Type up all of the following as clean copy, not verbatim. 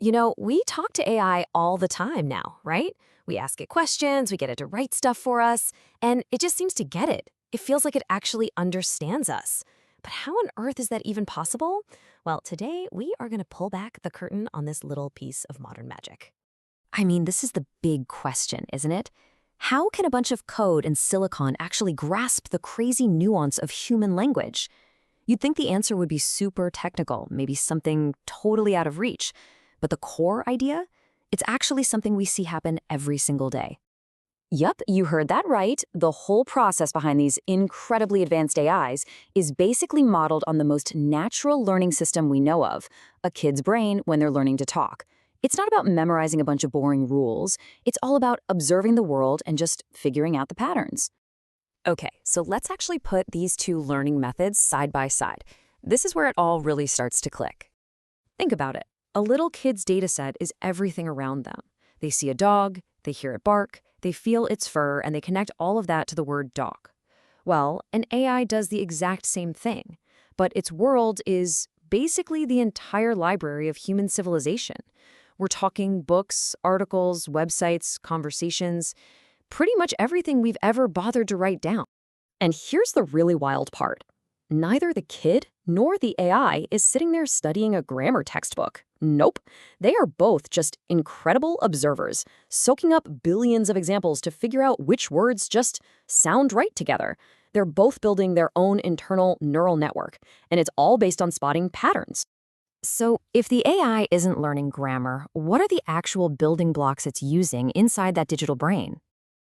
We talk to AI all the time now, right? We ask it questions, we get it to write stuff for us, and it just seems to get it. It feels like it actually understands us. But how on earth is that even possible? Well, today we are going to pull back the curtain on this little piece of modern magic. I mean, this is the big question, isn't it? How can a bunch of code and silicon actually grasp the crazy nuance of human language? You'd think the answer would be super technical, maybe something totally out of reach. But the core idea? It's actually something we see happen every single day. Yup, you heard that right. The whole process behind these incredibly advanced AIs is basically modeled on the most natural learning system we know of, a kid's brain when they're learning to talk. It's not about memorizing a bunch of boring rules. It's all about observing the world and just figuring out the patterns. Okay, so let's actually put these two learning methods side by side. This is where it all really starts to click. Think about it. A little kid's dataset is everything around them. They see a dog, they hear it bark, they feel its fur, and they connect all of that to the word dog. Well, an AI does the exact same thing, but its world is basically the entire library of human civilization. We're talking books, articles, websites, conversations, pretty much everything we've ever bothered to write down. And here's the really wild part. Neither the kid nor the AI is sitting there studying a grammar textbook. Nope. They are both just incredible observers, soaking up billions of examples to figure out which words just sound right together. They're both building their own internal neural network, and it's all based on spotting patterns. So, if the AI isn't learning grammar, what are the actual building blocks it's using inside that digital brain?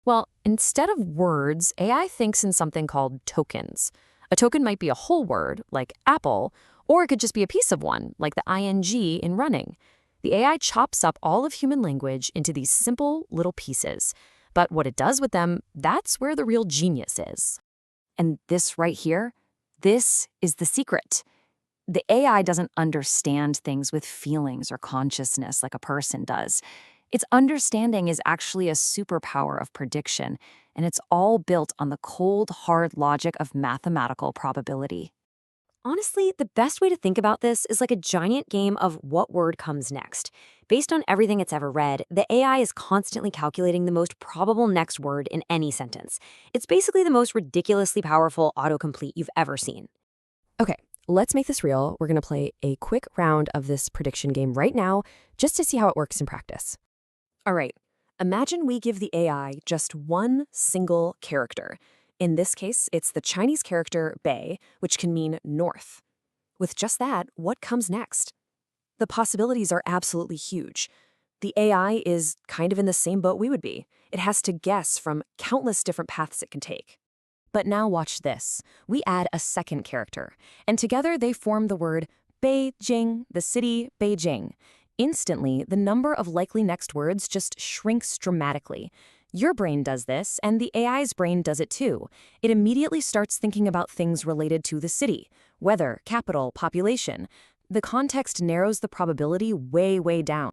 Well, instead of words, AI thinks in something called tokens. A token might be a whole word, like apple, or it could just be a piece of one, like the ing in running. The AI chops up all of human language into these simple little pieces. But what it does with them, that's where the real genius is. And this right here, this is the secret. The AI doesn't understand things with feelings or consciousness like a person does. Its understanding is actually a superpower of prediction, and it's all built on the cold, hard logic of mathematical probability. Honestly, the best way to think about this is like a giant game of what word comes next. Based on everything it's ever read, the AI is constantly calculating the most probable next word in any sentence. It's basically the most ridiculously powerful autocomplete you've ever seen. Okay, let's make this real. We're going to play a quick round of this prediction game right now, just to see how it works in practice. All right, imagine we give the AI just one single character. In this case, it's the Chinese character bei, which can mean north. With just that, what comes next? The possibilities are absolutely huge. The AI is kind of in the same boat we would be. It has to guess from countless different paths it can take. But now watch this. We add a second character, and together they form the word Beijing, the city Beijing. Instantly, the number of likely next words just shrinks dramatically. Your brain does this, and the AI's brain does it too. It immediately starts thinking about things related to the city, weather, capital, population. The context narrows the probability way, way down.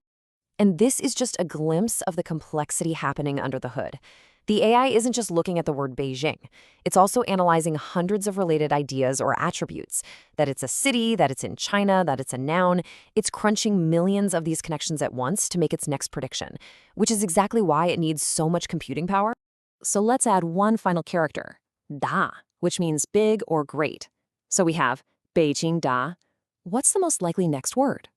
And this is just a glimpse of the complexity happening under the hood. The AI isn't just looking at the word Beijing. It's also analyzing hundreds of related ideas or attributes. That it's a city, that it's in China, that it's a noun. It's crunching millions of these connections at once to make its next prediction, which is exactly why it needs so much computing power. So let's add one final character, da, which means big or great. So we have Beijing da. What's the most likely next word?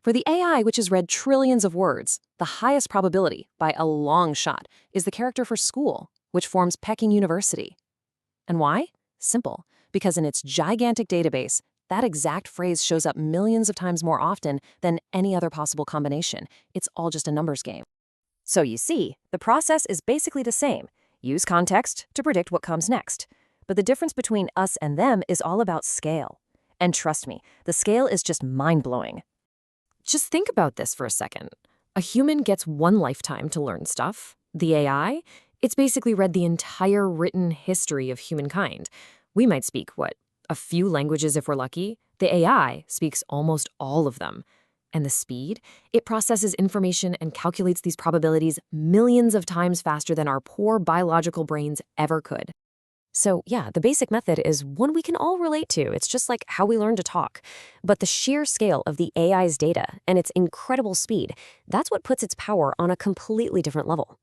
For the AI, which has read trillions of words, the highest probability, by a long shot, is the character for school, which forms Peking University. And why? Simple. Because in its gigantic database, that exact phrase shows up millions of times more often than any other possible combination. It's all just a numbers game. So you see, the process is basically the same. Use context to predict what comes next. But the difference between us and them is all about scale. And trust me, the scale is just mind-blowing. Just think about this for a second. A human gets one lifetime to learn stuff. The AI, it's basically read the entire written history of humankind. We might speak, a few languages if we're lucky? The AI speaks almost all of them. And the speed? It processes information and calculates these probabilities millions of times faster than our poor biological brains ever could. So, yeah, the basic method is one we can all relate to. It's just like how we learn to talk. But the sheer scale of the AI's data and its incredible speed, that's what puts its power on a completely different level.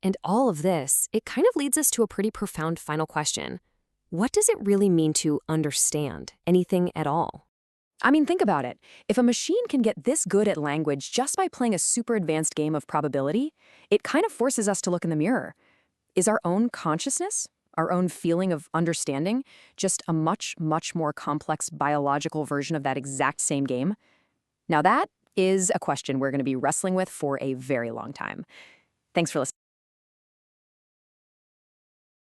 And all of this, it kind of leads us to a pretty profound final question. What does it really mean to understand anything at all? I mean, think about it. If a machine can get this good at language just by playing a super advanced game of probability, it kind of forces us to look in the mirror. Is our own consciousness, our own feeling of understanding, just a much, much more complex biological version of that exact same game? Now, that is a question we're going to be wrestling with for a very long time. Thanks for listening.